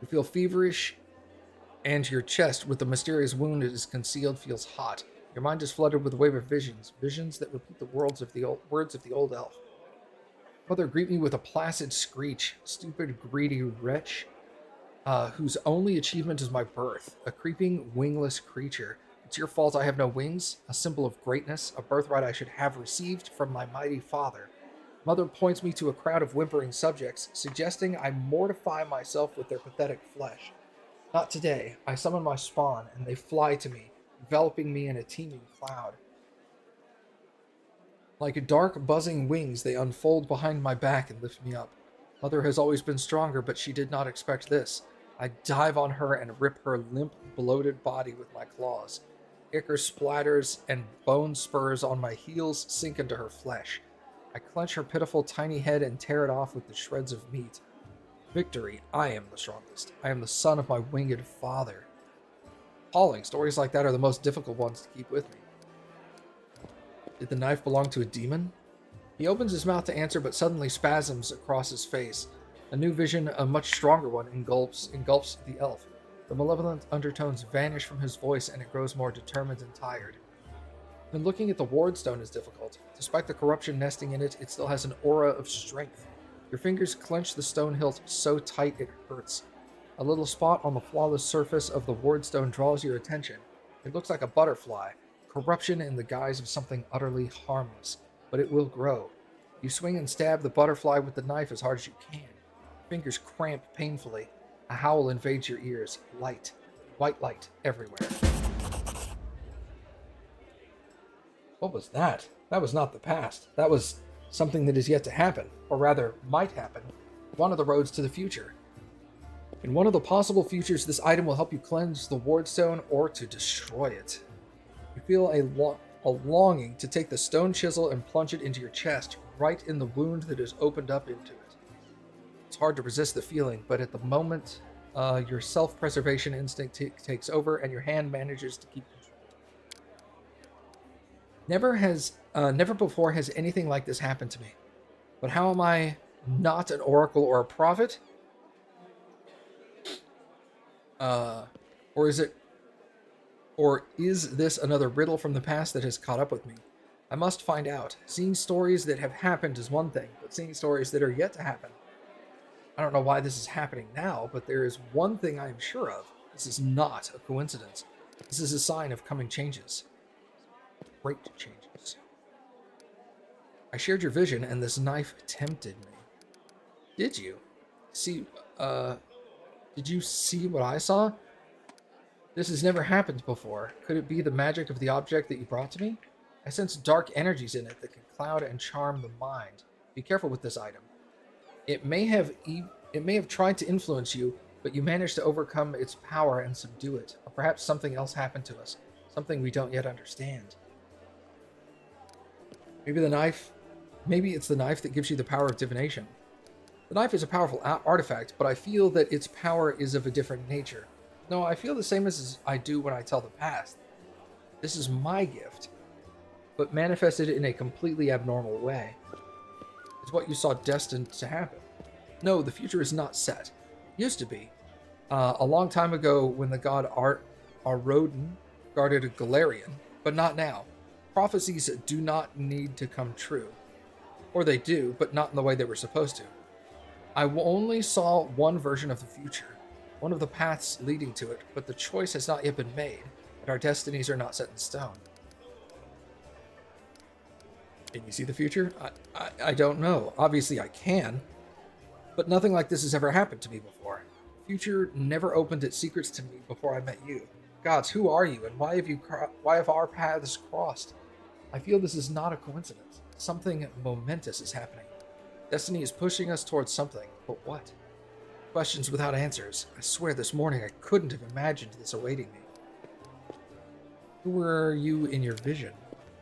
You feel feverish, and your chest, with the mysterious wound it is concealed, feels hot. Your mind is flooded with a wave of visions that repeat the words of the old elf. Mother, greet me with a placid screech, stupid, greedy wretch, whose only achievement is my birth, a creeping, wingless creature. It's your fault I have no wings, a symbol of greatness, a birthright I should have received from my mighty father. Mother points me to a crowd of whimpering subjects, suggesting I mortify myself with their pathetic flesh. Not today. I summon my spawn, and they fly to me, enveloping me in a teeming cloud. Like dark, buzzing wings, they unfold behind my back and lift me up. Mother has always been stronger, but she did not expect this. I dive on her and rip her limp, bloated body with my claws. Ichor splatters and bone spurs on my heels sink into her flesh. I clench her pitiful tiny head and tear it off with the shreds of meat. Victory, I am the strongest. I am the son of my winged father. Appalling. Stories like that are the most difficult ones to keep with me. Did the knife belong to a demon? He opens his mouth to answer, but suddenly spasms across his face. A new vision, a much stronger one, engulfs the elf. The malevolent undertones vanish from his voice, and it grows more determined and tired. When looking at the wardstone is difficult. Despite the corruption nesting in it, it still has an aura of strength. Your fingers clench the stone hilt so tight it hurts. A little spot on the flawless surface of the wardstone draws your attention. It looks like a butterfly, corruption in the guise of something utterly harmless, but it will grow. You swing and stab the butterfly with the knife as hard as you can. Fingers cramp painfully. A howl invades your ears. Light. White light everywhere. What was that? That was not the past. That was something that is yet to happen, or rather, might happen. One of the roads to the future. In one of the possible futures, this item will help you cleanse the wardstone or to destroy it. You feel a longing to take the stone chisel and plunge it into your chest, right in the wound that is opened up into it. It's hard to resist the feeling, but at the moment, your self-preservation instinct takes over, and your hand manages to keep control. Never before has anything like this happened to me. But how am I not an oracle or a prophet? Or is this another riddle from the past that has caught up with me? I must find out. Seeing stories that have happened is one thing, but seeing stories that are yet to happen. I don't know why this is happening now, but there is one thing I am sure of. This is not a coincidence. This is a sign of coming changes. Great changes. I shared your vision, and this knife tempted me. Did you? Did you see what I saw? This has never happened before. Could it be the magic of the object that you brought to me? I sense dark energies in it that can cloud and charm the mind. Be careful with this item. It may have tried to influence you, but you managed to overcome its power and subdue it. Or perhaps something else happened to us. Something we don't yet understand. Maybe it's the knife that gives you the power of divination. The knife is a powerful artifact, but I feel that its power is of a different nature. No, I feel the same as I do when I tell the past. This is my gift, but manifested in a completely abnormal way. It's what you saw destined to happen. No, the future is not set. Used to be. A long time ago when the god Arodin guarded Galarian, but not now. Prophecies do not need to come true. Or they do, but not in the way they were supposed to. I only saw one version of the future, one of the paths leading to it, but the choice has not yet been made, and our destinies are not set in stone. Can you see the future? I don't know. Obviously I can, but nothing like this has ever happened to me before. Future never opened its secrets to me before I met you. Gods, who are you, and why have our paths crossed? I feel this is not a coincidence. Something momentous is happening. Destiny is pushing us towards something, but what? Questions without answers. I swear this morning I couldn't have imagined this awaiting me. Who were you in your vision?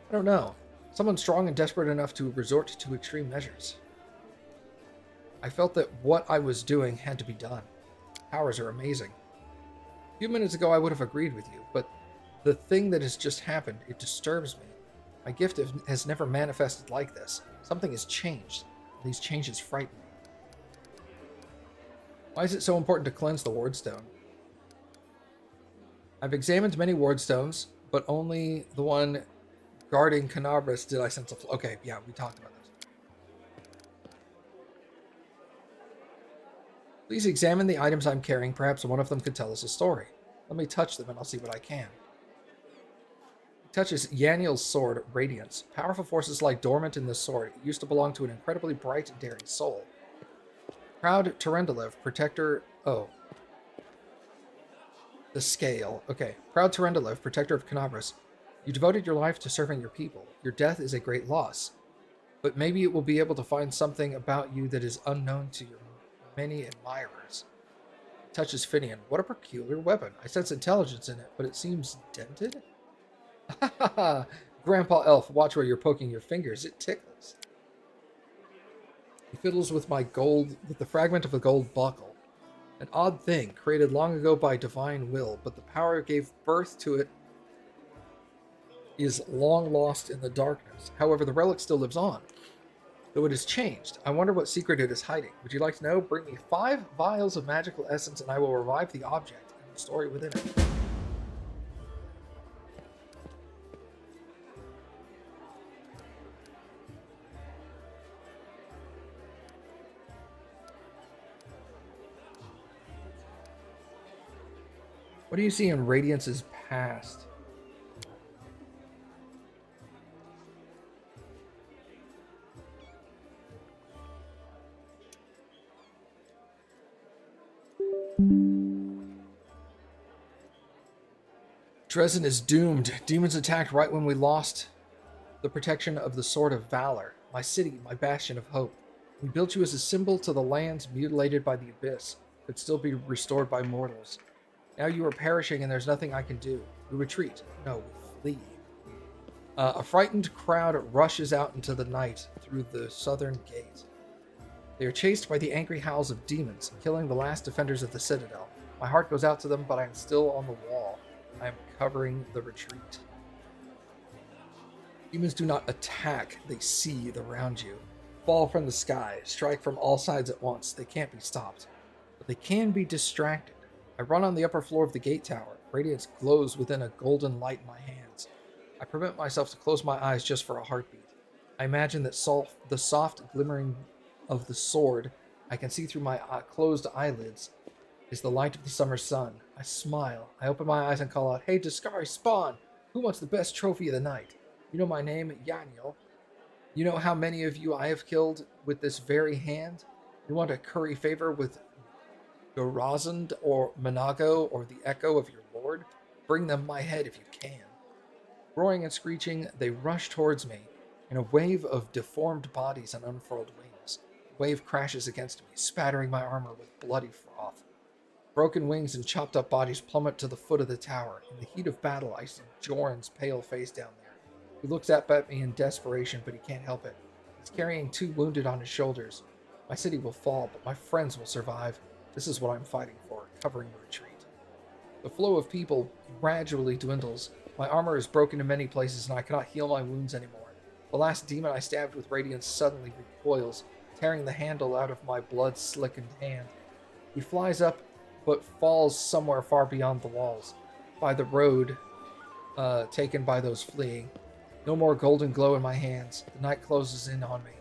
I don't know. Someone strong and desperate enough to resort to extreme measures. I felt that what I was doing had to be done. Powers are amazing. A few minutes ago I would have agreed with you, but the thing that has just happened, it disturbs me. My gift has never manifested like this. Something has changed. These changes frighten me. Why is it so important to cleanse the wardstone? I've examined many wardstones, but only the one guarding Canabras did I sense a okay, yeah, we talked about this. Please examine the items I'm carrying. Perhaps one of them could tell us a story. Let me touch them and I'll see what I can. He touches Yaniel's sword, Radiance. Powerful forces lie dormant in this sword. It used to belong to an incredibly bright and daring soul. Proud Terendelev, protector... Oh. The scale. Okay. Proud Terendelev, protector of Canabras. You devoted your life to serving your people. Your death is a great loss. But maybe it will be able to find something about you that is unknown to your many admirers. Touches Finian. What a peculiar weapon. I sense intelligence in it, but it seems dented? Ha ha ha! Grandpa Elf, watch where you're poking your fingers. It tickles. He fiddles with the fragment of a gold buckle. An odd thing, created long ago by divine will, but the power that gave birth to it is long lost in the darkness. However, the relic still lives on, though it has changed. I wonder what secret it is hiding. Would you like to know? Bring me 5 vials of magical essence and I will revive the object and the story within it. What do you see in Radiance's past? Dresden is doomed. Demons attacked right when we lost the protection of the Sword of Valor. My city, my bastion of hope. We built you as a symbol to the lands mutilated by the Abyss, could still be restored by mortals. Now you are perishing and there's nothing I can do. We retreat. No, we flee. A frightened crowd rushes out into the night through the southern gate. They are chased by the angry howls of demons, killing the last defenders of the citadel. My heart goes out to them, but I am still on the wall. I am covering the retreat. Demons do not attack, they seethe around you. Fall from the sky, strike from all sides at once. They can't be stopped, but they can be distracted. I run on the upper floor of the gate tower. Radiance glows within a golden light in my hands. I permit myself to close my eyes just for a heartbeat. I imagine that the soft glimmering of the sword I can see through my closed eyelids is the light of the summer sun. I smile. I open my eyes and call out, "Hey, Discari, spawn! Who wants the best trophy of the night? You know my name, Yaniel. You know how many of you I have killed with this very hand? You want to curry favor with Gorazand or Monago or the echo of your lord? Bring them my head if you can." Roaring and screeching, they rush towards me in a wave of deformed bodies and unfurled wings. The wave crashes against me, spattering my armor with bloody froth. Broken wings and chopped up bodies plummet to the foot of the tower. In the heat of battle, I see Joran's pale face down there. He looks up at me in desperation, but he can't help it. He's carrying 2 wounded on his shoulders. My city will fall, but my friends will survive. This is what I'm fighting for, covering the retreat. The flow of people gradually dwindles. My armor is broken in many places, and I cannot heal my wounds anymore. The last demon I stabbed with radiance suddenly recoils, tearing the handle out of my blood-slickened hand. He flies up, but falls somewhere far beyond the walls, by the road taken by those fleeing. No more golden glow in my hands. The night closes in on me,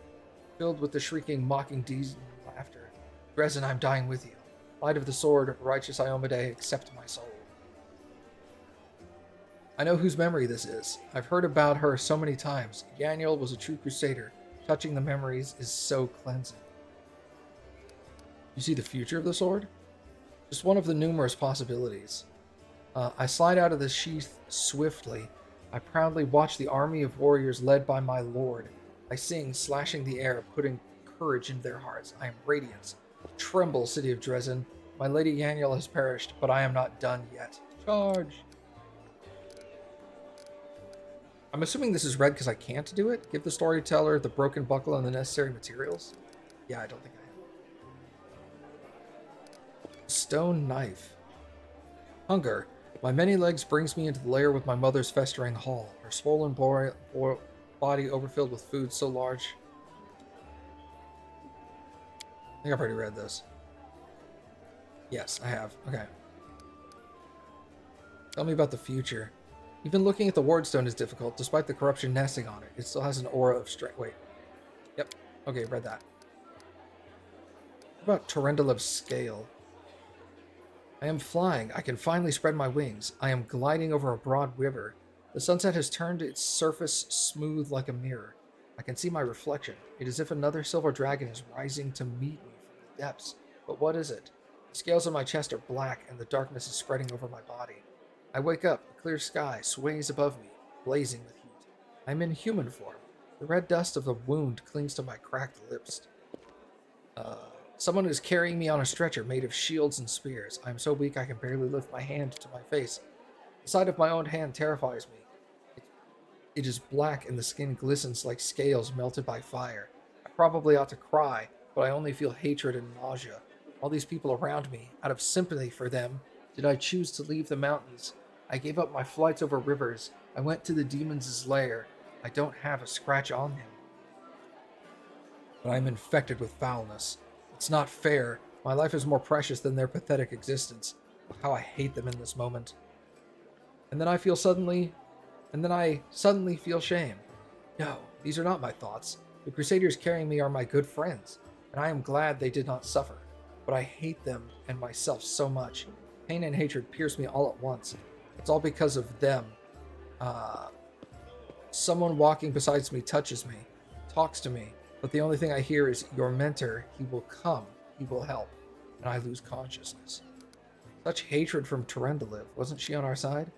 filled with the shrieking, mocking demon laughter. Dresden, I'm dying with you. Light of the sword, righteous Iomade, accept my soul. I know whose memory this is. I've heard about her so many times. Yaniel was a true crusader. Touching the memories is so cleansing. You see the future of the sword? Just one of the numerous possibilities. I slide out of the sheath swiftly. I proudly watch the army of warriors led by my lord. I sing, slashing the air, putting courage into their hearts. I am Radiance. Tremble, city of Dresden. My lady Yaniel has perished, but I am not done yet. Charge! I'm assuming this is red because I can't do it. Give the storyteller the broken buckle and the necessary materials. Yeah, I don't think I have. Stone knife. Hunger. My many legs brings me into the lair with my mother's festering hall. Her swollen body overfilled with food so large. I think I've already read this. Yes, I have. Okay. Tell me about the future. Even looking at the wardstone is difficult, despite the corruption nesting on it. It still has an aura of strength. Wait. Yep. Okay, read that. What about Torendalev's scale? I am flying. I can finally spread my wings. I am gliding over a broad river. The sunset has turned its surface smooth like a mirror. I can see my reflection. It is as if another silver dragon is rising to meet me from the depths. But what is it? The scales on my chest are black, and the darkness is spreading over my body. I wake up. A clear sky sways above me, blazing with heat. I am in human form. The red dust of the wound clings to my cracked lips. Uh, Someone is carrying me on a stretcher made of shields and spears. I am so weak I can barely lift my hand to my face. The sight of my own hand terrifies me. It is black and the skin glistens like scales melted by fire. I probably ought to cry, but I only feel hatred and nausea. All these people around me, out of sympathy for them, did I choose to leave the mountains. I gave up my flights over rivers. I went to the demon's lair. I don't have a scratch on him, but I am infected with foulness. It's not fair. My life is more precious than their pathetic existence. How I hate them in this moment. And then I suddenly feel shame. No, these are not my thoughts. The Crusaders carrying me are my good friends, and I am glad they did not suffer. But I hate them and myself so much. Pain and hatred pierce me all at once. It's all because of them. Someone walking beside me touches me, talks to me, but the only thing I hear is, "Your mentor, he will come, he will help," and I lose consciousness. Such hatred from Torendalev. Wasn't she on our side?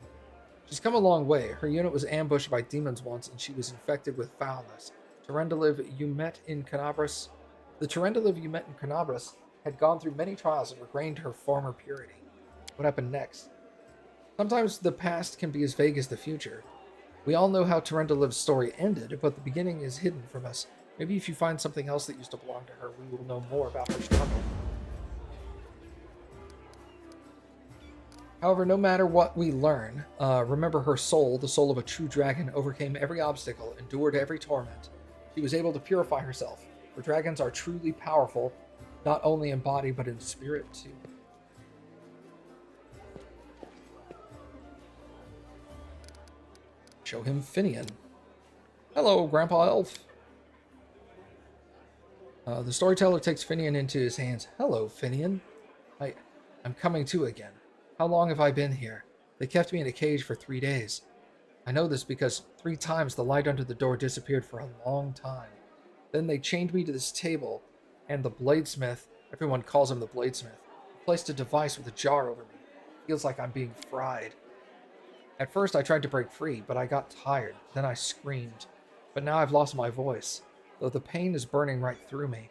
She's come a long way. Her unit was ambushed by demons once, and she was infected with foulness. Torendalev you met in Canabras... The Torendalev you met in Canabras had gone through many trials and regained her former purity. What happened next? Sometimes the past can be as vague as the future. We all know how Torendalev's story ended, but the beginning is hidden from us. Maybe if you find something else that used to belong to her, we will know more about her struggle. However, no matter what we learn, remember her soul, the soul of a true dragon, overcame every obstacle, endured every torment. She was able to purify herself, for dragons are truly powerful, not only in body, but in spirit too. Show him Finian. Hello, Grandpa Elf. The storyteller takes Finian into his hands. Hello, Finian. I'm coming to again. How long have I been here? They kept me in a cage for 3 days. I know this because 3 times the light under the door disappeared for a long time. Then they chained me to this table, and the bladesmith, everyone calls him the bladesmith, placed a device with a jar over me. It feels like I'm being fried. At first I tried to break free, but I got tired. Then I screamed. But now I've lost my voice, though the pain is burning right through me.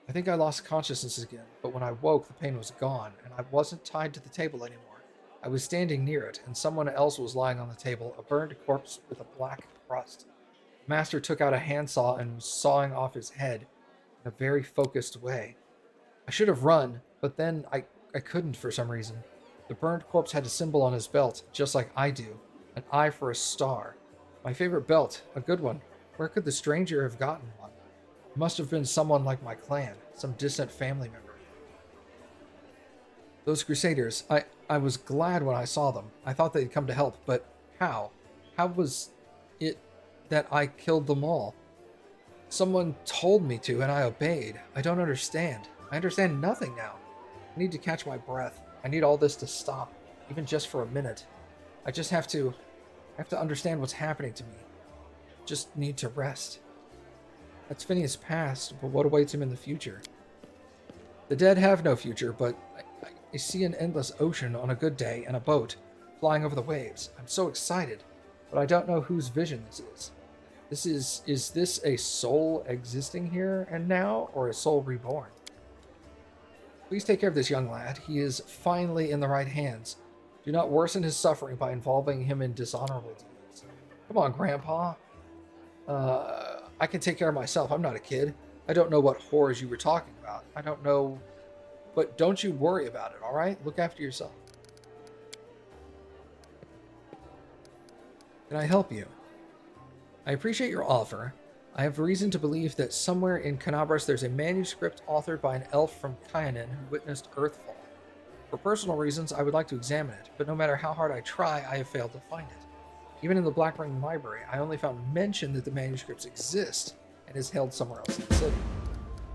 I think I lost consciousness again, but when I woke, the pain was gone, and I wasn't tied to the table anymore. I was standing near it, and someone else was lying on the table, a burned corpse with a black crust. The master took out a handsaw and was sawing off his head in a very focused way. I should have run, but then I couldn't for some reason. The burned corpse had a symbol on his belt, just like I do, an eye for a star. My favorite belt, a good one. Where could the stranger have gotten one? It must have been someone like my clan, some distant family member. Those Crusaders, I was glad when I saw them. I thought they'd come to help, but how? How was it that I killed them all? Someone told me to, and I obeyed. I don't understand. I understand nothing now. I need to catch my breath. I need all this to stop, even just for a minute. I have to understand what's happening to me. Just need to rest. That's Phineas' past, but what awaits him in the future? The dead have no future, but I see an endless ocean on a good day and a boat flying over the waves. I'm so excited, but I don't know whose vision this is. Is this a soul existing here and now, or a soul reborn? Please take care of this young lad. He is finally in the right hands. Do not worsen his suffering by involving him in dishonorable deeds. Come on, Grandpa. I can take care of myself. I'm not a kid. I don't know what horrors you were talking about. I don't know... But don't you worry about it, all right? Look after yourself. Can I help you? I appreciate your offer. I have reason to believe that somewhere in Canabras there's a manuscript authored by an elf from Kyanan who witnessed Earthfall. For personal reasons, I would like to examine it, but no matter how hard I try, I have failed to find it. Even in the Blackring Library, I only found mention that the manuscripts exist and is held somewhere else in the city.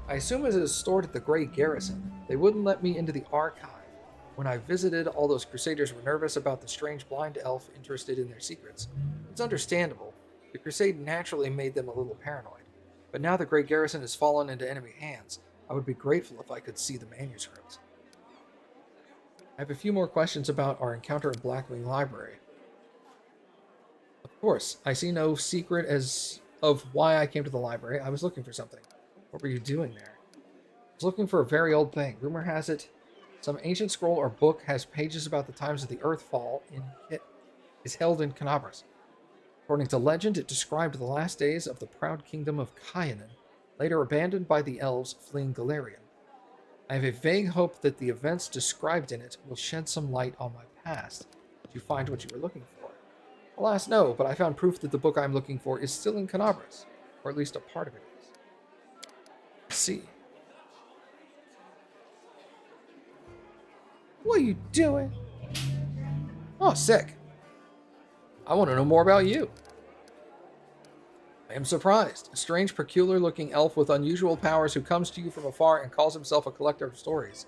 I assume it is stored at the Grey Garrison. They wouldn't let me into the archive. When I visited, all those crusaders were nervous about the strange blind elf interested in their secrets. It's understandable. The crusade naturally made them a little paranoid. But now the Grey Garrison has fallen into enemy hands. I would be grateful if I could see the manuscript. I have a few more questions about our encounter in Blackwing Library. Of course, I see no secret as of why I came to the library. I was looking for something. What were you doing there? I was looking for a very old thing. Rumor has it, some ancient scroll or book has pages about the times of the Earthfall is held in Canabras. According to legend, it described the last days of the proud kingdom of Kyanan, later abandoned by the elves fleeing Galarian. I have a vague hope that the events described in it will shed some light on my past. Did you find what you were looking for? Alas, no, but I found proof that the book I'm looking for is still in Canabras, or at least a part of it is. Let's see. What are you doing? Oh, sick. I want to know more about you. I am surprised. A strange, peculiar-looking elf with unusual powers who comes to you from afar and calls himself a collector of stories.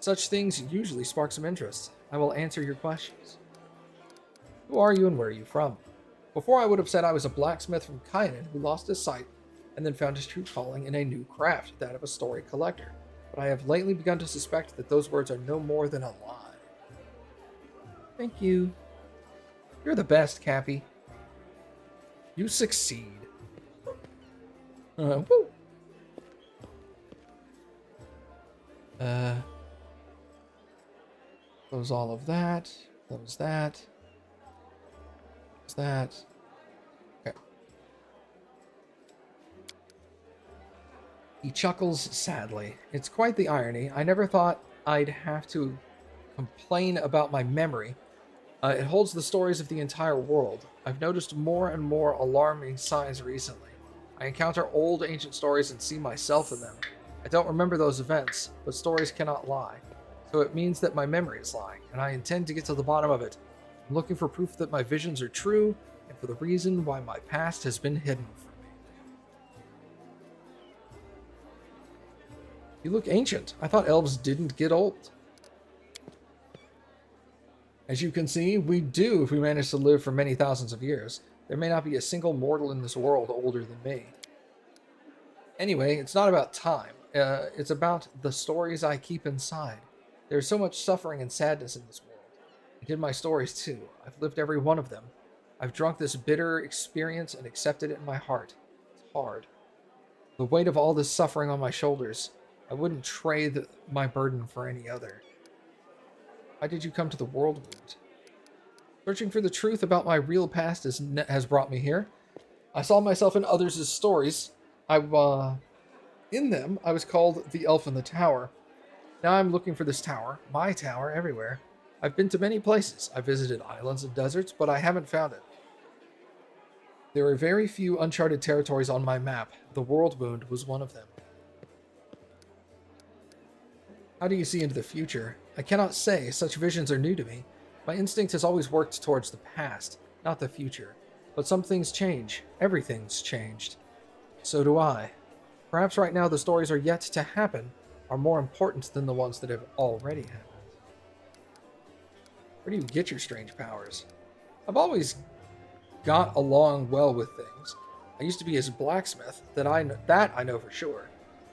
Such things usually spark some interest. I will answer your questions. Who are you and where are you from? Before I would have said I was a blacksmith from Kyanan who lost his sight and then found his true calling in a new craft, that of a story collector. But I have lately begun to suspect that those words are no more than a lie. Thank you. You're the best, Cappy. You succeed. Woo. Close all of that. Close that. Close that. Okay. He chuckles sadly. It's quite the irony. I never thought I'd have to complain about my memory. It holds the stories of the entire world. I've noticed more and more alarming signs recently. I encounter old ancient stories and see myself in them. I don't remember those events, but stories cannot lie. So it means that my memory is lying, and I intend to get to the bottom of it. I'm looking for proof that my visions are true, and for the reason why my past has been hidden from me. You look ancient. I thought elves didn't get old. As you can see, we do if we manage to live for many thousands of years. There may not be a single mortal in this world older than me. Anyway, it's not about time. It's about the stories I keep inside. There's so much suffering and sadness in this world. I did my stories too. I've lived every one of them. I've drunk this bitter experience and accepted it in my heart. It's hard. The weight of all this suffering on my shoulders, I wouldn't trade my burden for any other. Why did you come to the world wound? Searching for the truth about my real past has brought me here. I saw myself in others' stories. In them, I was called the Elf in the Tower. Now I'm looking for this tower, my tower, everywhere. I've been to many places. I visited islands and deserts, but I haven't found it. There are very few uncharted territories on my map. The world wound was one of them. How do you see into the future? I cannot say. Such visions are new to me. My instinct has always worked towards the past, not the future. But some things change. Everything's changed. So do I. Perhaps right now the stories are yet to happen are more important than the ones that have already happened. Where do you get your strange powers? I've always got along well with things. I used to be his blacksmith, that I know for sure.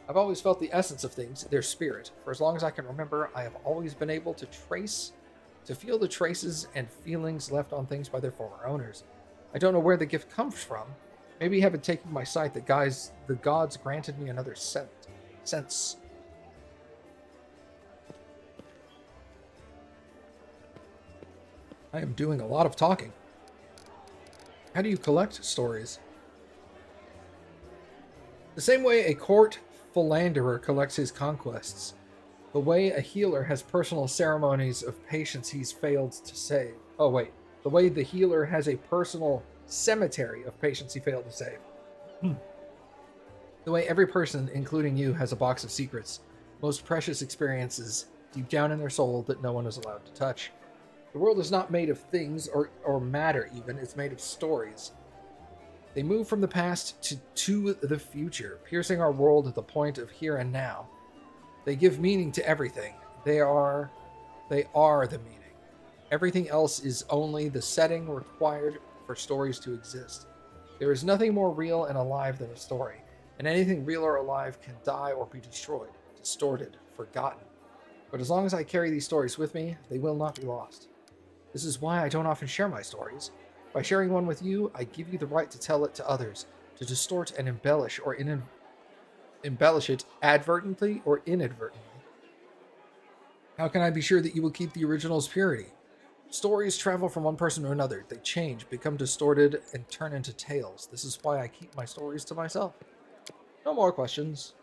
I've always felt the essence of things, their spirit. For as long as I can remember, I have always been able to feel the traces and feelings left on things by their former owners. I don't know where the gift comes from. Maybe having taken my sight, the gods granted me another sense. I am doing a lot of talking. How do you collect stories? The same way a court philanderer collects his conquests. The way a healer has personal ceremonies of patients he's failed to save. Oh wait, the way the healer has a personal cemetery of patients he failed to save. The way every person, including you, has a box of secrets, most precious experiences deep down in their soul that no one is allowed to touch. The world is not made of things or matter even, it's made of stories. They move from the past to the future, piercing our world at the point of here and now. They give meaning to everything. They are the meaning. Everything else is only the setting required for stories to exist. There is nothing more real and alive than a story, and anything real or alive can die or be destroyed, distorted, forgotten. But as long as I carry these stories with me, they will not be lost. This is why I don't often share my stories. By sharing one with you, I give you the right to tell it to others, to distort and embellish embellish it advertently or inadvertently. How can I be sure that you will keep the original's purity? Stories travel from one person to another. They change, become distorted, and turn into tales. This is why I keep my stories to myself. No more questions.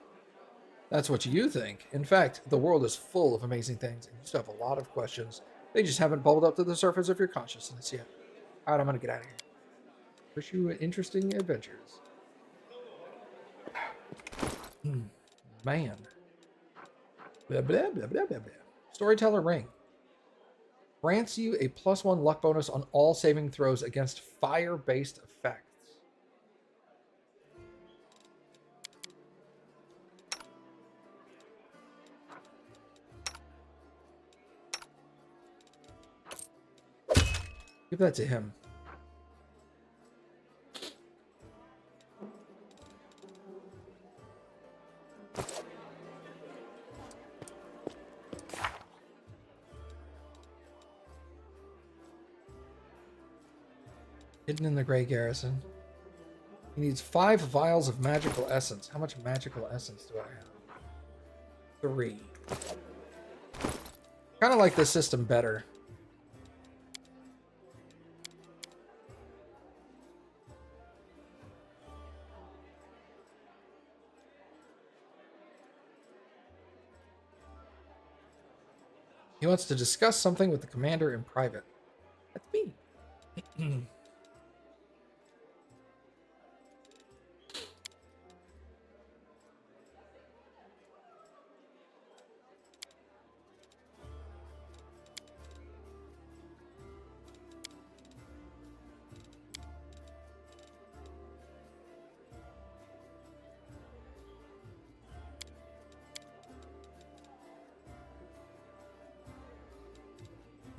That's what you think. In fact, the world is full of amazing things, and you still have a lot of questions. They just haven't bubbled up to the surface of your consciousness yet. Alright, I'm gonna get out of here. Wish you interesting adventures. Man. Blah, blah, blah, blah, blah, blah. Storyteller Ring. Grants you a +1 luck bonus on all saving throws against fire-based effects. Give that to him. Hidden in the Grey Garrison. He needs 5 vials of magical essence. How much magical essence do I have? 3. Kind of like this system better. He wants to discuss something with the commander in private. That's me.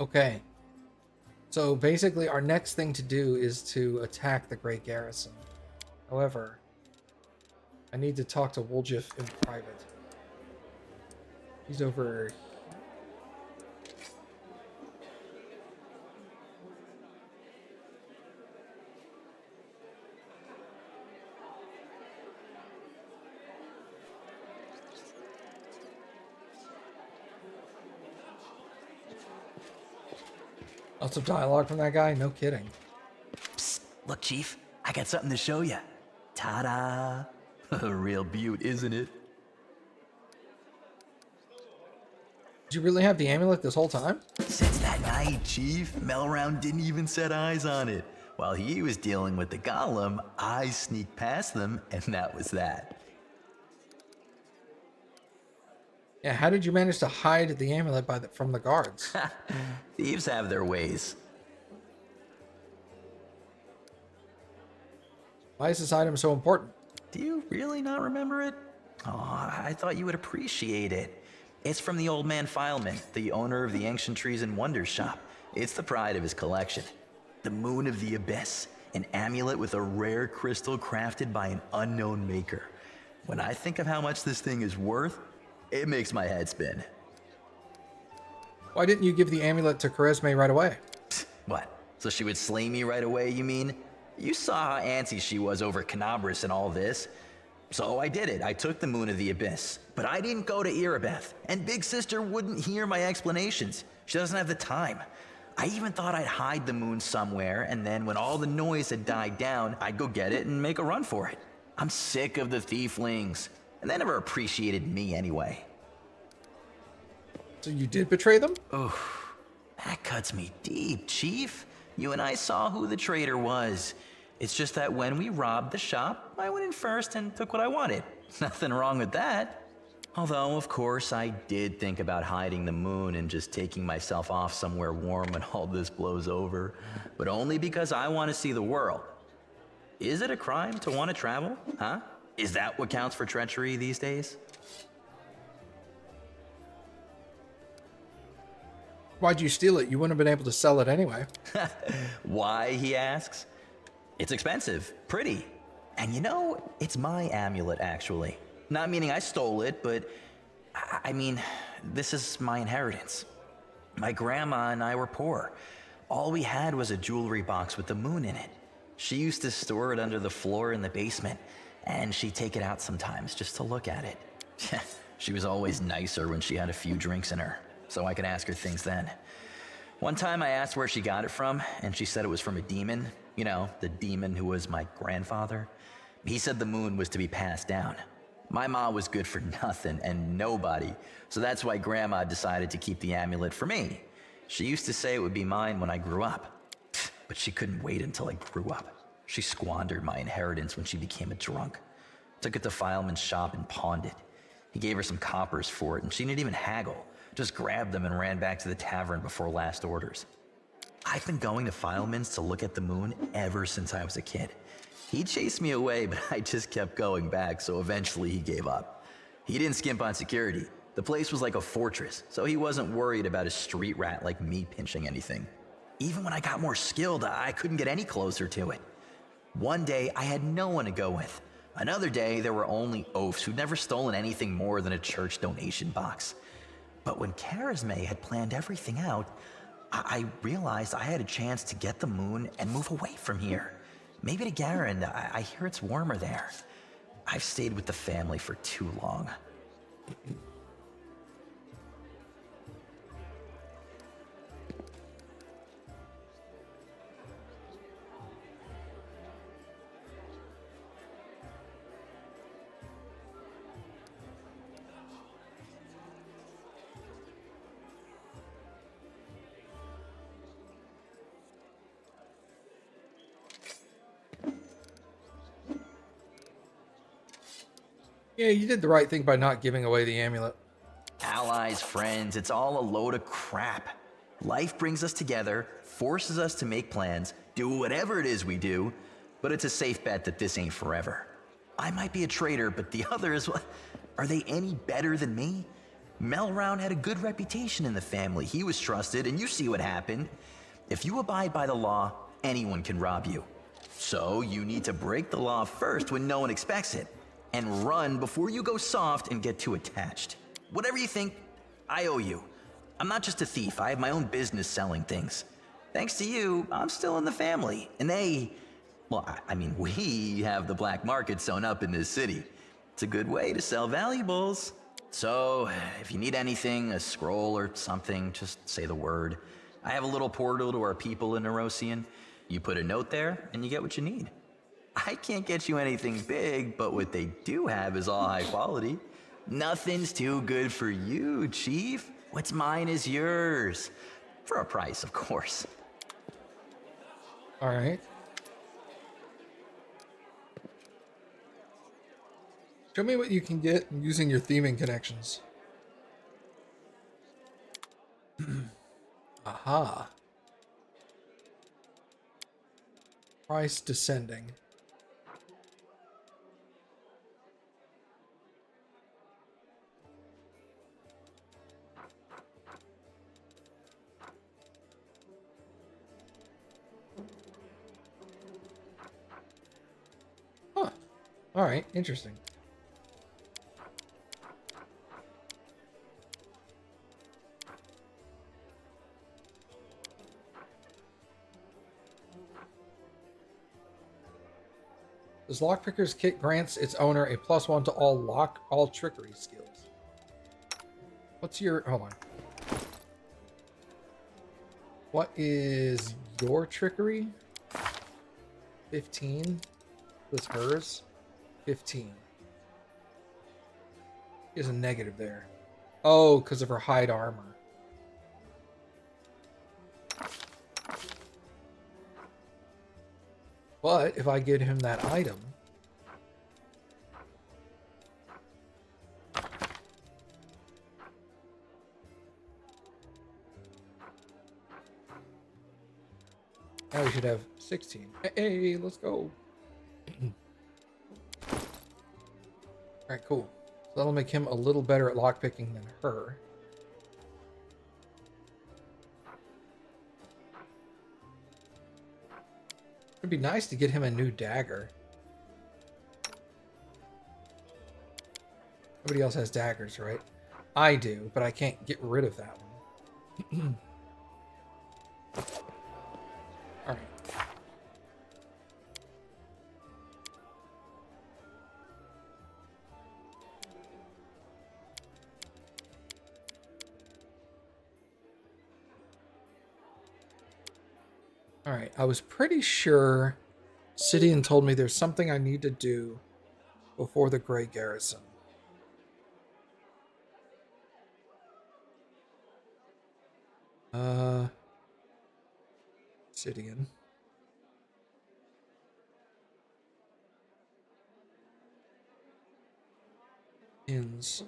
Okay. So basically our next thing to do is to attack the Great Garrison. However, I need to talk to Woljif in private. He's over. Lots of dialogue from that guy? No kidding. Psst, look, Chief, I got something to show you. Ta-da! A real beaut, isn't it? Did you really have the amulet this whole time? Since that night, Chief, Melround didn't even set eyes on it. While he was dealing with the golem, I sneaked past them, and that was that. Yeah, how did you manage to hide the amulet from the guards? Thieves have their ways. Why is this item so important? Do you really not remember it? Oh, I thought you would appreciate it. It's from the old man Fileman, the owner of the Ancient Trees and Wonders shop. It's the pride of his collection. The Moon of the Abyss, an amulet with a rare crystal crafted by an unknown maker. When I think of how much this thing is worth, it makes my head spin. Why didn't you give the amulet to Charisme right away? What? So she would slay me right away, you mean? You saw how antsy she was over Canabras and all this. So I did it. I took the Moon of the Abyss. But I didn't go to Erebeth, and Big Sister wouldn't hear my explanations. She doesn't have the time. I even thought I'd hide the moon somewhere, and then when all the noise had died down, I'd go get it and make a run for it. I'm sick of the thieflings, and they never appreciated me anyway. So you did betray them? Oof, that cuts me deep, Chief. You and I saw who the traitor was. It's just that when we robbed the shop, I went in first and took what I wanted. Nothing wrong with that. Although, of course, I did think about hiding the moon and just taking myself off somewhere warm when all this blows over, but only because I want to see the world. Is it a crime to want to travel? Huh? Is that what counts for treachery these days? Why'd you steal it? You wouldn't have been able to sell it anyway. Why, he asks. It's expensive, pretty. And you know, it's my amulet, actually. Not meaning I stole it, but I mean, this is my inheritance. My grandma and I were poor. All we had was a jewelry box with the moon in it. She used to store it under the floor in the basement, and she'd take it out sometimes just to look at it. She was always nicer when she had a few drinks in her, so I could ask her things then. One time I asked where she got it from, and she said it was from a demon. You know, the demon who was my grandfather. He said the moon was to be passed down. My ma was good for nothing and nobody, so that's why Grandma decided to keep the amulet for me. She used to say it would be mine when I grew up, but she couldn't wait until I grew up. She squandered my inheritance when she became a drunk. Took it to Fileman's shop and pawned it. He gave her some coppers for it, and she didn't even haggle. Just grabbed them and ran back to the tavern before last orders. I've been going to Fileman's to look at the moon ever since I was a kid. He chased me away, but I just kept going back, so eventually he gave up. He didn't skimp on security. The place was like a fortress, so he wasn't worried about a street rat like me pinching anything. Even when I got more skilled, I couldn't get any closer to it. One day, I had no one to go with. Another day, there were only oafs who'd never stolen anything more than a church donation box. But when Charisme had planned everything out, I realized I had a chance to get the moon and move away from here. Maybe to Garen. I hear it's warmer there. I've stayed with the family for too long. Yeah, you did the right thing by not giving away the amulet. Allies, friends, it's all a load of crap. Life brings us together, forces us to make plans, do whatever it is we do, but it's a safe bet that this ain't forever. I might be a traitor, but the others, are they any better than me? Melround had a good reputation in the family. He was trusted, and you see what happened. If you abide by the law, anyone can rob you. So you need to break the law first when no one expects it, and run before you go soft and get too attached. Whatever you think, I owe you. I'm not just a thief, I have my own business selling things. Thanks to you, I'm still in the family, and we have the black market sewn up in this city. It's a good way to sell valuables. So, if you need anything, a scroll or something, just say the word. I have a little portal to our people in Nerosian. You put a note there, and you get what you need. I can't get you anything big, but what they do have is all high quality. Nothing's too good for you, Chief. What's mine is yours. For a price, of course. All right. Show me what you can get using your thieving connections. Aha. Price descending. Huh. All right, interesting. This lockpicker's kit grants its owner a +1 to all trickery skills. What's your hold on? What is your trickery? 15. What's hers? 15. She has a negative there. Oh, because of her hide armor. But if I give him that item, Now we should have 16. Hey, let's go. Alright, cool. So that'll make him a little better at lockpicking than her. It'd be nice to get him a new dagger. Nobody else has daggers, right? I do, but I can't get rid of that one. Alright. Alright, I was pretty sure Sidian told me there's something I need to do before the Grey Garrison. Sidian. Inns.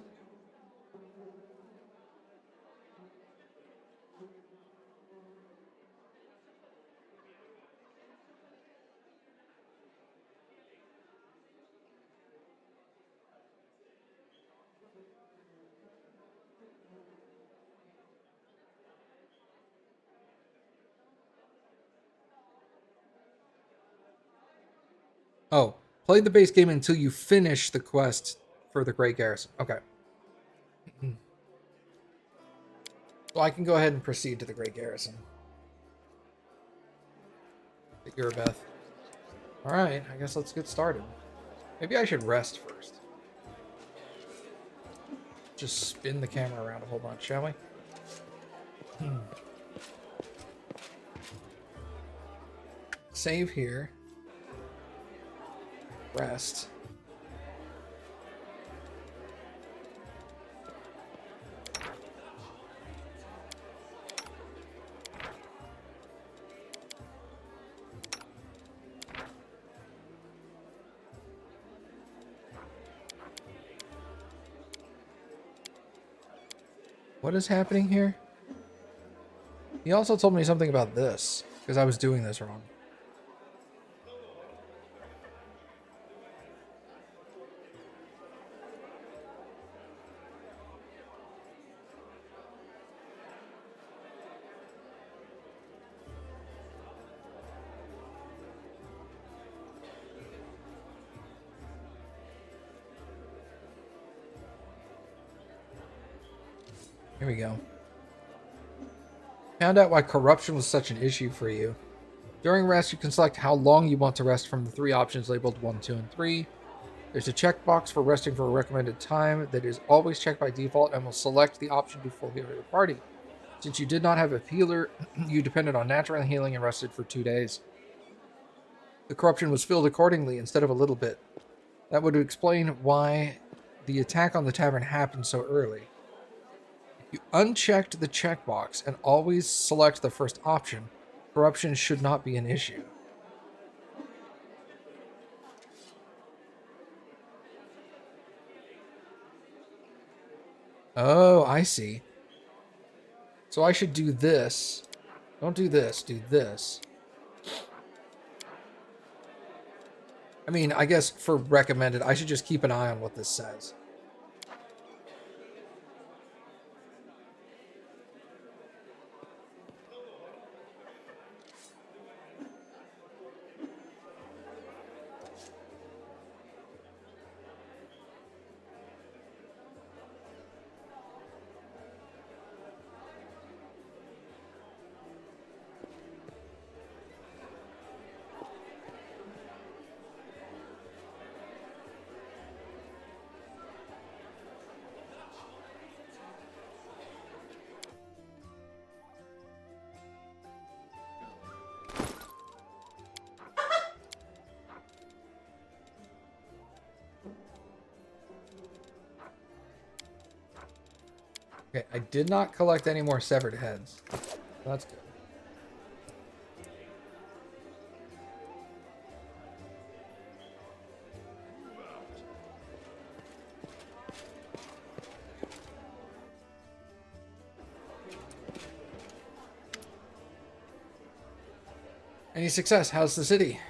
Oh, play the base game until you finish the quest for the Grey Garrison. Okay. So I can go ahead and proceed to the Grey Garrison. You're Beth. Alright, I guess let's get started. Maybe I should rest first. Just spin the camera around a whole bunch, shall we? Save here. Rest. What is happening here? He also told me something about this, because I was doing this wrong. Here we go. Found out why corruption was such an issue for you. During rest, you can select how long you want to rest from the 3 options labeled 1, 2, and 3. There's a checkbox for resting for a recommended time that is always checked by default and will select the option to fulfill your party. Since you did not have a healer, you depended on natural healing and rested for 2 days. The corruption was filled accordingly instead of a little bit. That would explain why the attack on the tavern happened so early. You unchecked the checkbox and always select the first option. Corruption should not be an issue. Oh, I see. So I should do this. Don't do this, do this. I mean, I guess for recommended, I should just keep an eye on what this says. Okay, I did not collect any more severed heads. That's good. Any success? How's the city?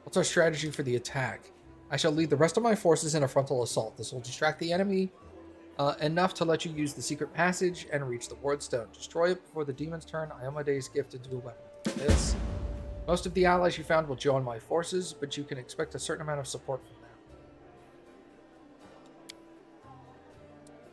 What's our strategy for the attack? I shall lead the rest of my forces in a frontal assault. This will distract the enemy enough to let you use the secret passage and reach the ward stone. Destroy it before the demon's turn. Iomede's gift into a weapon. This. Most of the allies you found will join my forces, but you can expect a certain amount of support from them.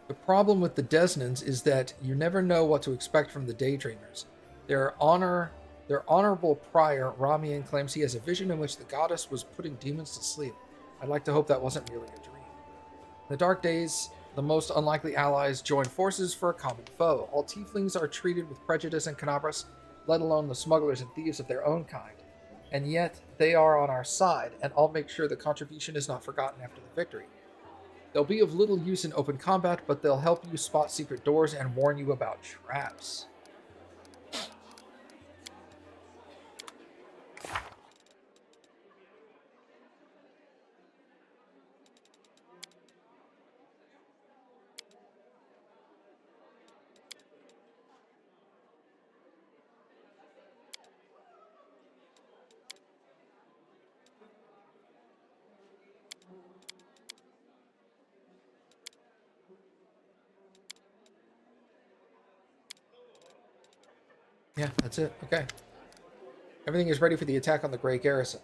The problem with the Desnans is that you never know what to expect from the Daydreamers. Their honorable prior, Ramian, claims he has a vision in which the goddess was putting demons to sleep. I'd like to hope that wasn't merely a dream. In the dark days, the most unlikely allies join forces for a common foe. All tieflings are treated with prejudice in Canabras, let alone the smugglers and thieves of their own kind. And yet, they are on our side, and I'll make sure the contribution is not forgotten after the victory. They'll be of little use in open combat, but they'll help you spot secret doors and warn you about traps. Yeah, that's it. Okay. Everything is ready for the attack on the Grey Garrison.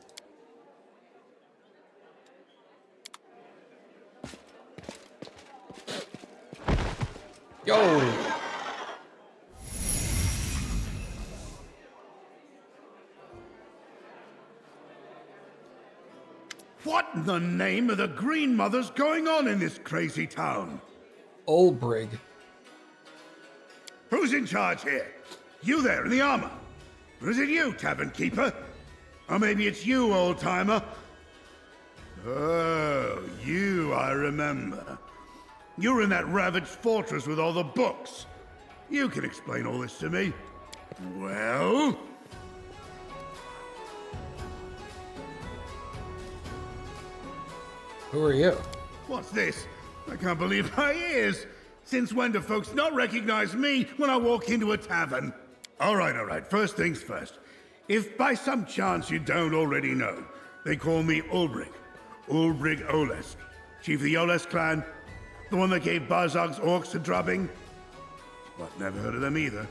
Yo! What in the name of the Green Mother's going on in this crazy town? Olbrig. Who's in charge here? You there in the armor? Or is it you, tavern keeper? Or maybe it's you, old-timer? Oh, you, I remember. You were in that ravaged fortress with all the books. You can explain all this to me. Well? Who are you? What's this? I can't believe my ears. Since when do folks not recognize me when I walk into a tavern? All right. First things first. If by some chance you don't already know, they call me Ulbrig. Ulbrig Olesk. Chief of the Olesk clan. The one that gave Barzog's orcs a drubbing. What, never heard of them either?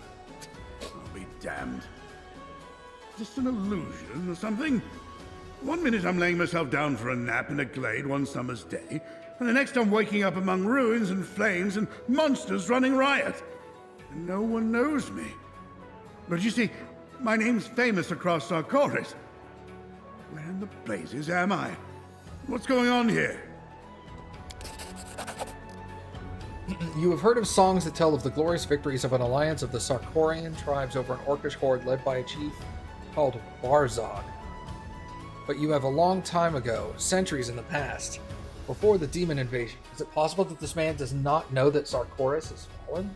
I'll be damned. Just an illusion or something? One minute I'm laying myself down for a nap in a glade one summer's day, and the next I'm waking up among ruins and flames and monsters running riot. And no one knows me. But you see, my name's famous across Sarkoris. Where in the blazes am I? What's going on here? You have heard of songs that tell of the glorious victories of an alliance of the Sarkorian tribes over an orcish horde led by a chief called Barzog. But you have a long time ago, centuries in the past, before the demon invasion. Is it possible that this man does not know that Sarkoris has fallen?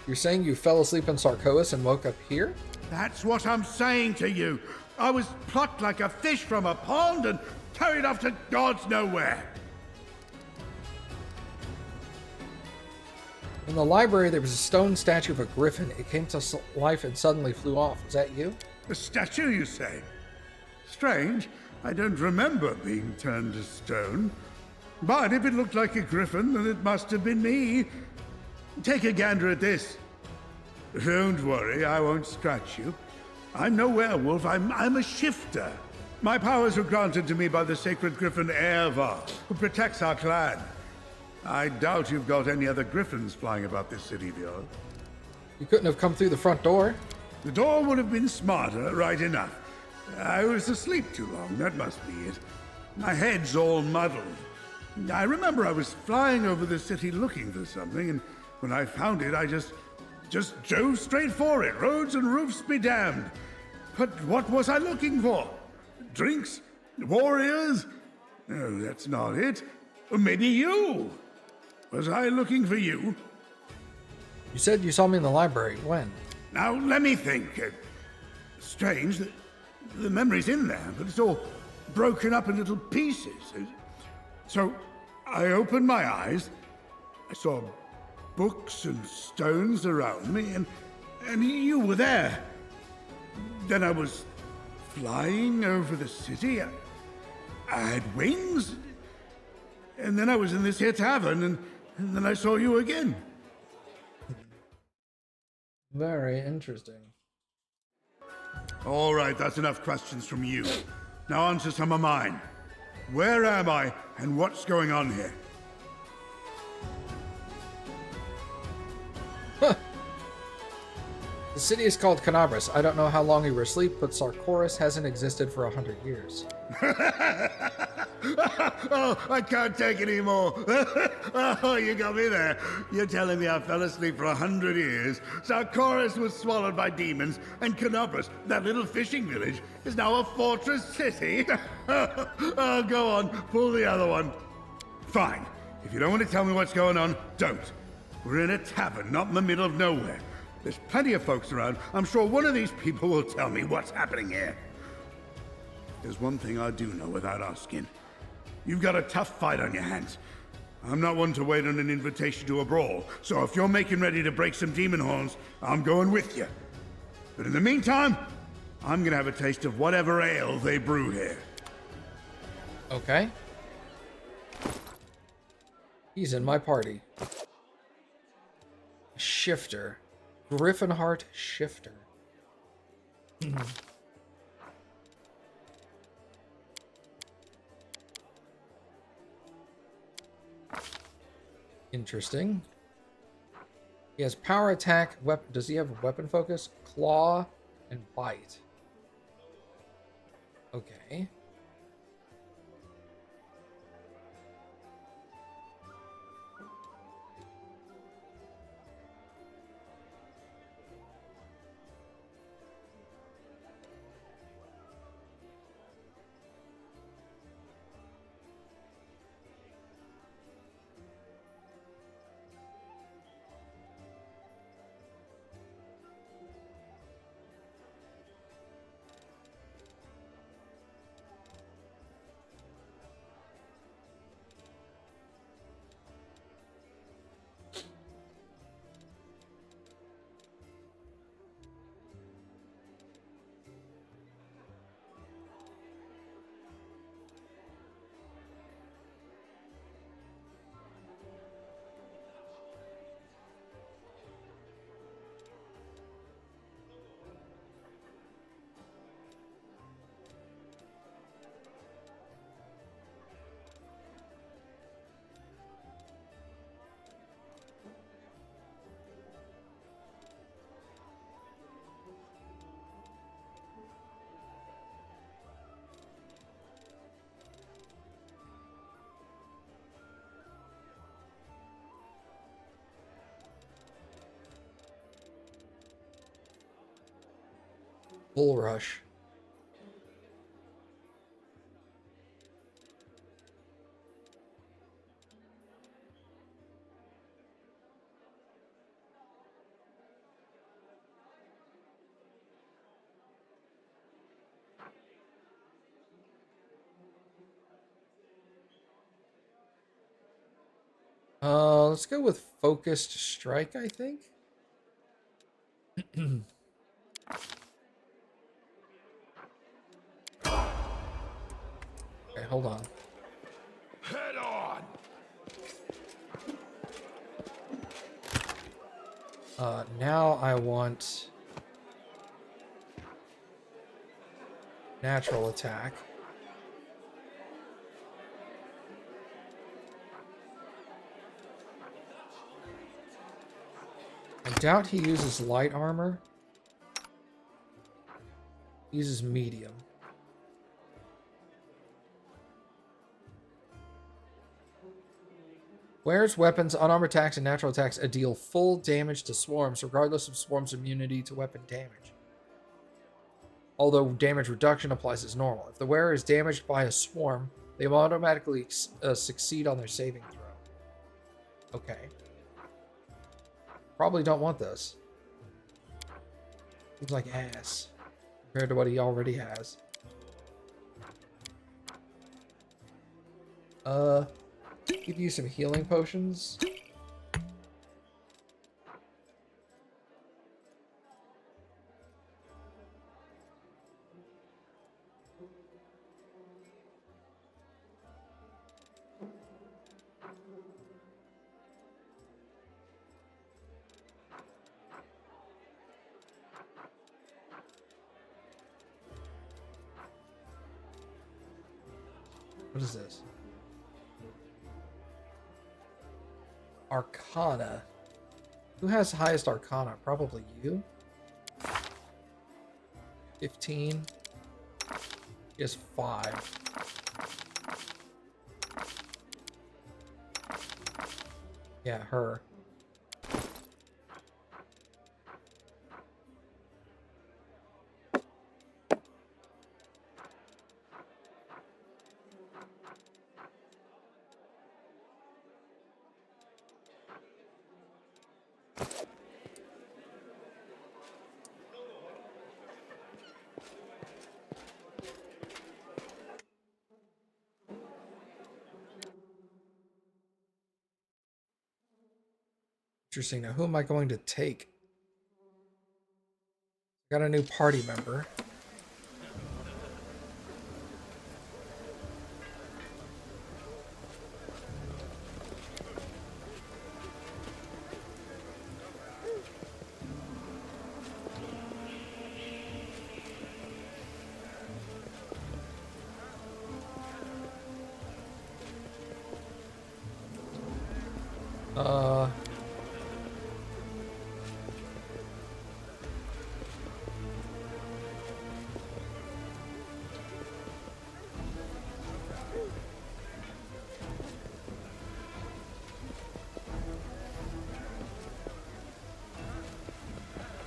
You're saying you fell asleep in Sarkoris and woke up here? That's what I'm saying to you. I was plucked like a fish from a pond and carried off to God's nowhere. In the library, there was a stone statue of a griffin. It came to life and suddenly flew off. Was that you? A statue, you say? Strange. I don't remember being turned to stone. But if it looked like a griffin, then it must have been me. Take a gander at this. Don't worry, I won't scratch you. I'm no werewolf, I'm a shifter. My powers were granted to me by the sacred griffin Erevar, who protects our clan. I doubt you've got any other griffins flying about this city of yours. You couldn't have come through the front door. The door would have been smarter, right enough. I was asleep too long, that must be it. My head's all muddled. I remember I was flying over the city looking for something, and when I found it, I just drove straight for it. Roads and roofs be damned. But what was I looking for? Drinks? Warriors? No, that's not it. Or maybe you. Was I looking for you? You said you saw me in the library. When? Now, let me think. Strange. The memory's in there, but it's all broken up in little pieces. So, I opened my eyes. I saw books and stones around me, and you were there. Then I was flying over the city. I had wings. And then I was in this here tavern, and then I saw you again. Very interesting. All right, that's enough questions from you. Now on to some of mine. Where am I, and what's going on here? The city is called Canabras. I don't know how long you were asleep, but Sarkoris hasn't existed for 100 years. Oh, I can't take it anymore. Oh, you got me there. You're telling me I fell asleep for 100 years, Sarkoris was swallowed by demons, and Canabras, that little fishing village, is now a fortress city? Oh, go on, pull the other one. Fine. If you don't want to tell me what's going on, don't. We're in a tavern, not in the middle of nowhere. There's plenty of folks around. I'm sure one of these people will tell me what's happening here. There's one thing I do know without asking. You've got a tough fight on your hands. I'm not one to wait on an invitation to a brawl, so if you're making ready to break some demon horns, I'm going with you. But in the meantime, I'm gonna have a taste of whatever ale they brew here. Okay. He's in my party. Shifter. Griffinheart Shifter. Interesting. He has power attack, weapon. Does he have weapon focus? Claw and bite. Okay. Bull Rush. Let's go with Focused Strike, I think. Okay, hold on. Head on! Now I want natural attack. I doubt he uses light armor. He uses medium. Wears weapons, unarmed attacks, and natural attacks deal full damage to swarms, regardless of swarm's immunity to weapon damage. Although damage reduction applies as normal. If the wearer is damaged by a swarm, they will automatically succeed on their saving throw. Okay. Probably don't want this. Seems like ass compared to what he already has. Give you some healing potions. What is this? Arcana. Who has highest Arcana? Probably you. 15. He has 5. Yeah, her. Interesting. Now, who am I going to take? Got a new party member.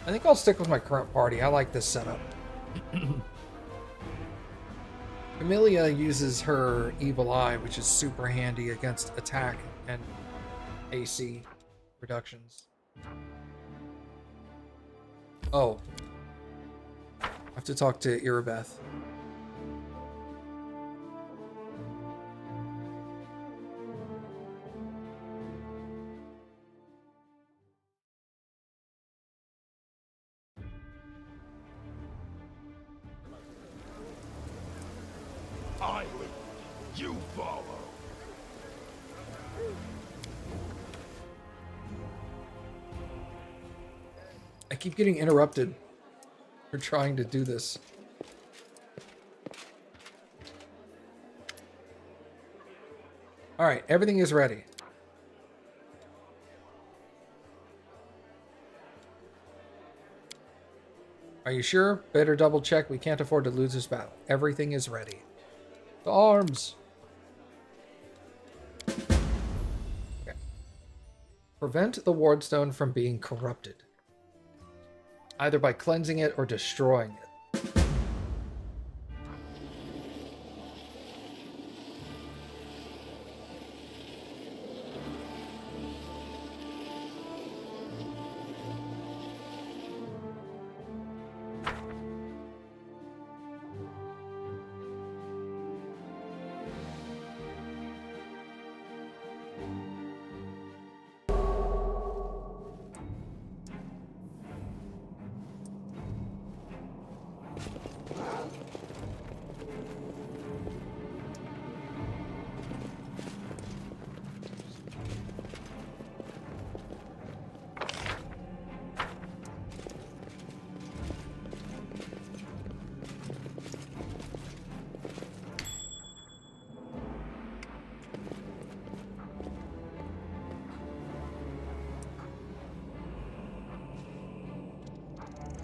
I think I'll stick with my current party. I like this setup. Amelia uses her Evil Eye, which is super handy against attack and AC reductions. Oh. I have to talk to Irabeth. I lead, you follow. I keep getting interrupted for trying to do this. All right, everything is ready. Are you sure? Better double check. We can't afford to lose this battle. Everything is ready. The arms. Okay. Prevent the wardstone from being corrupted, either by cleansing it or destroying it.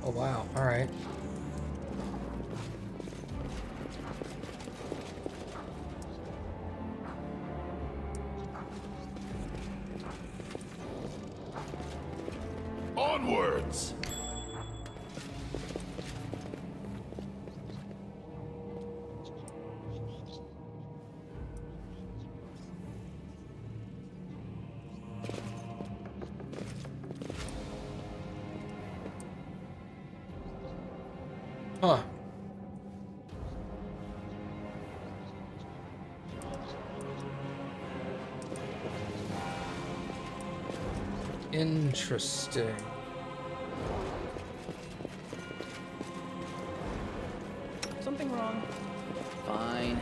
Oh, wow. All right. Onwards! Huh. Interesting. Something wrong? Fine.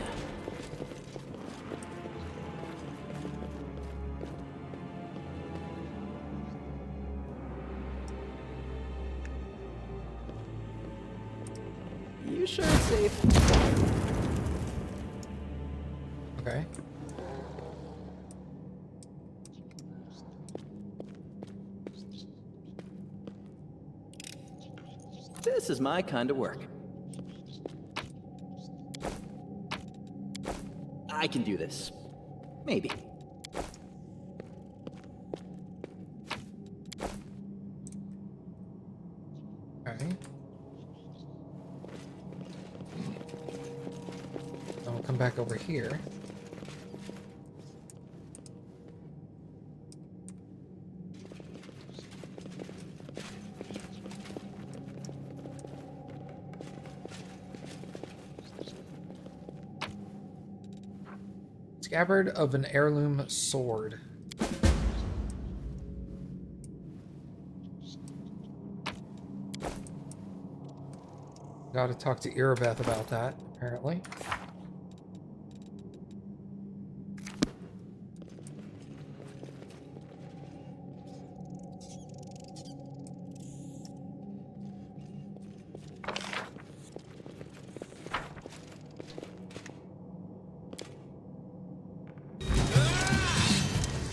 You sure it's safe? Okay. This is my kind of work. I can do this. Maybe. Okay. Then we'll come back over here. Scabbard of an heirloom sword. Gotta talk to Irabeth about that, apparently.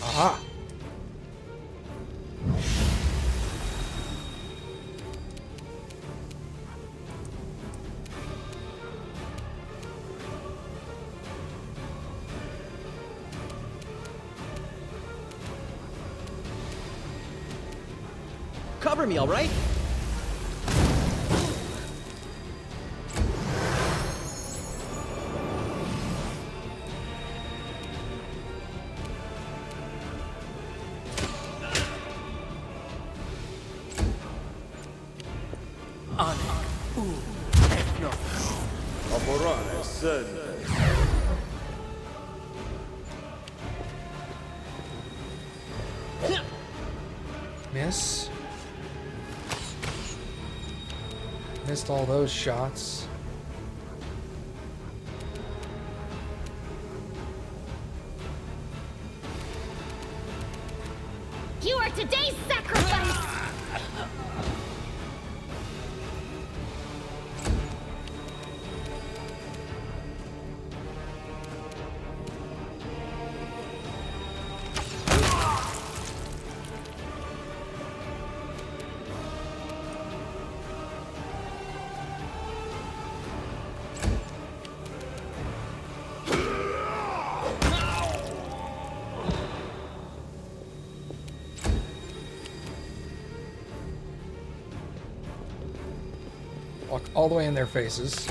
Aha! Cover me, all right? Amorale sende. Miss. Missed all those shots. You are today's sacrifice! Walk all the way in their faces.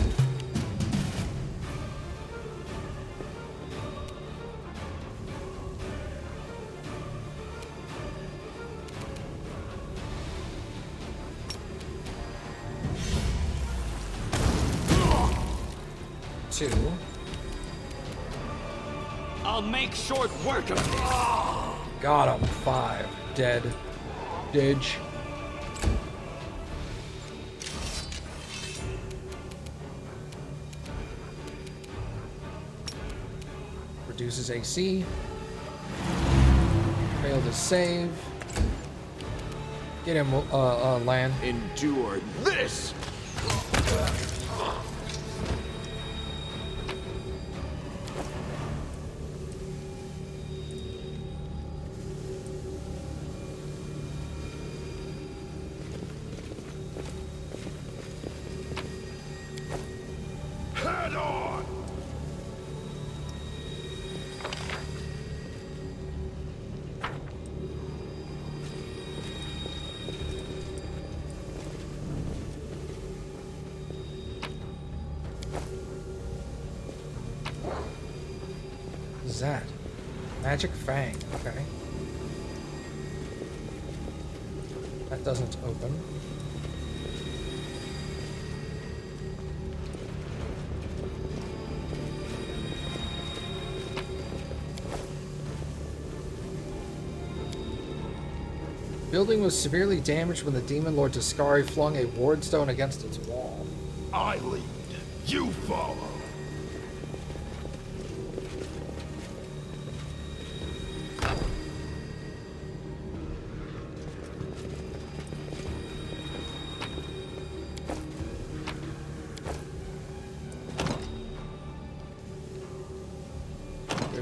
Two. I'll make short work of this. Got him. 5. Dead. Didge. Reduces AC. Failed to save. Get him, Lan. Endure this. Head on. What is that? Magic Fang. Okay. That doesn't open. Building was severely damaged when the Demon Lord Tascari flung a ward stone against its wall. I lead. You follow.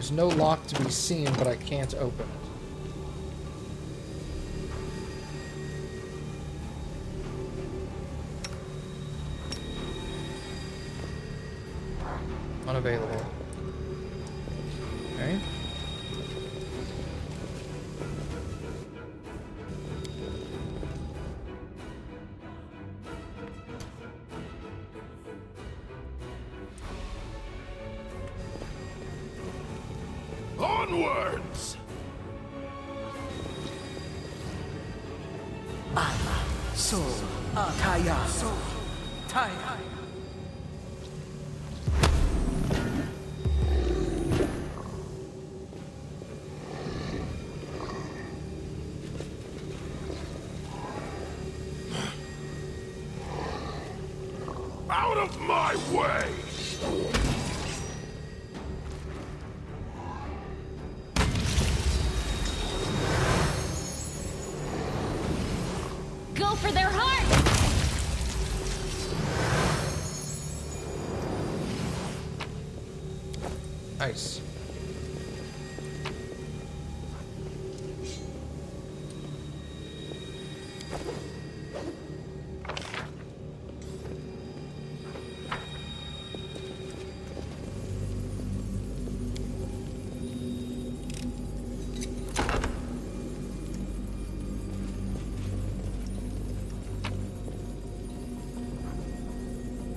There's no lock to be seen, but I can't open it. Unavailable. Okay. Onwards! So, Kaya. So, Taya. Out of my way! Go for their heart! Nice.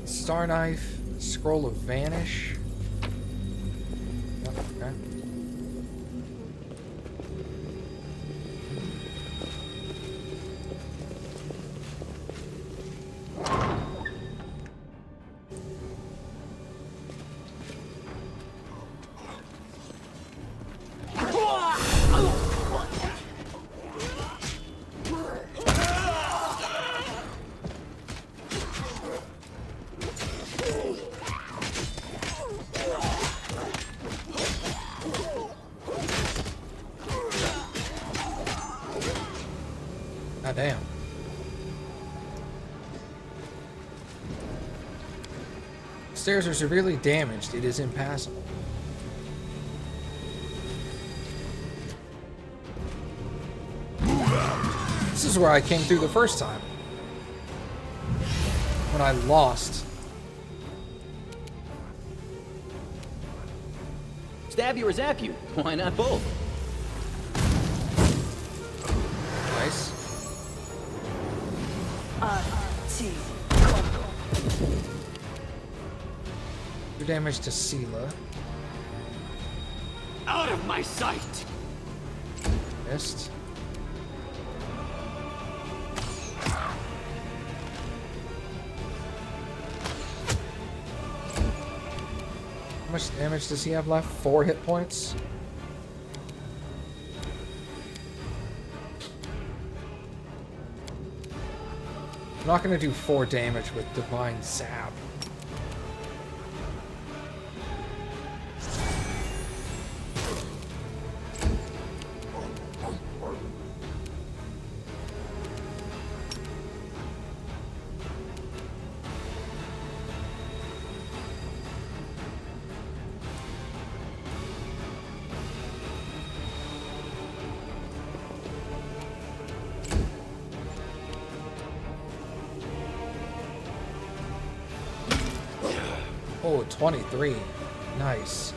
Star knife, scroll of vanish. Oh, okay. God damn. Stairs are severely damaged. It is impassable. This is where I came through the first time. When I lost. Stab you or zap you? Why not both? Nice. Do damage to Sela. Out of my sight! Missed. How much damage does he have left? 4 hit points? I'm not going to do 4 damage with Divine Zap. Oh, 23. Nice.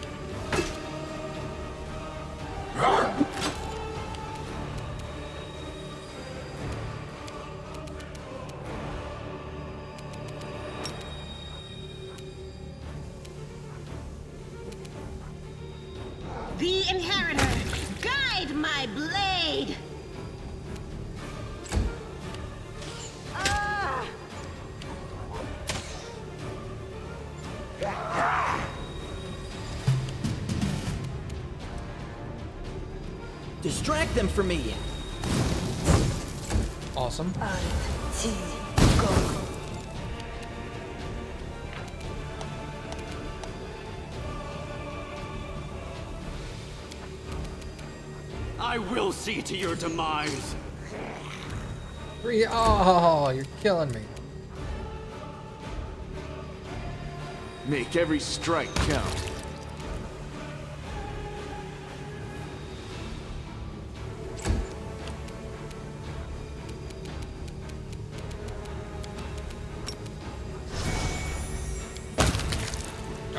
The Inheritor, guide my blade! Ah! Distract them for me. Awesome. I will see to your demise. Oh, you're killing me. Make every strike count.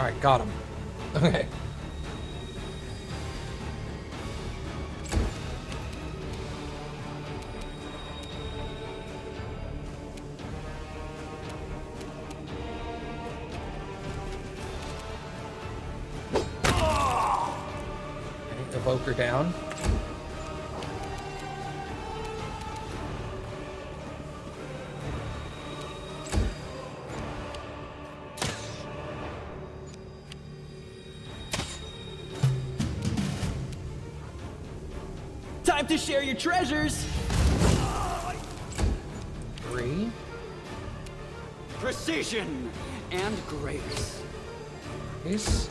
Alright, got him. Okay. Evoker down. Time to share your treasures! 3. Precision and grace. Ace.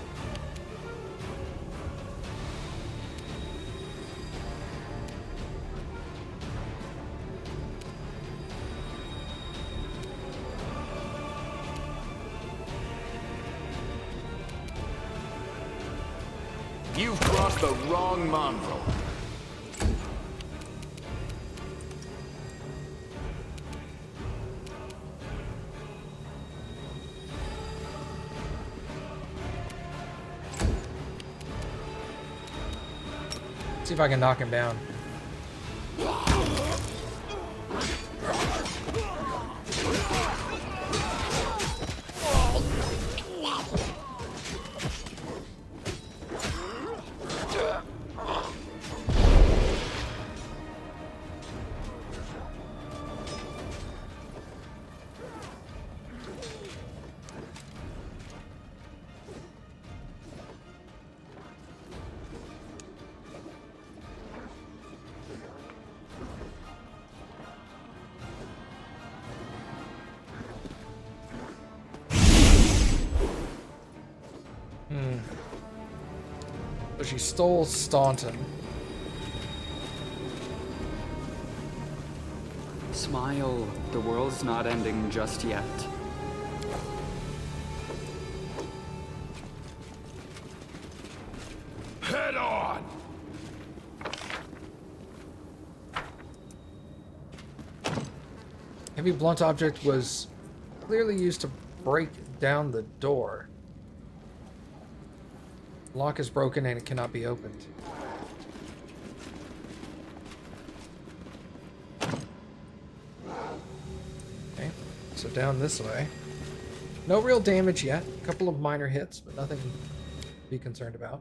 You've crossed the wrong mongrel. See if I can knock him down. So she stole Staunton. Smile. The world's not ending just yet. Head on! Heavy blunt object was clearly used to break down the door. Lock is broken and it cannot be opened. Okay, so down this way. No real damage yet. A couple of minor hits, but nothing to be concerned about.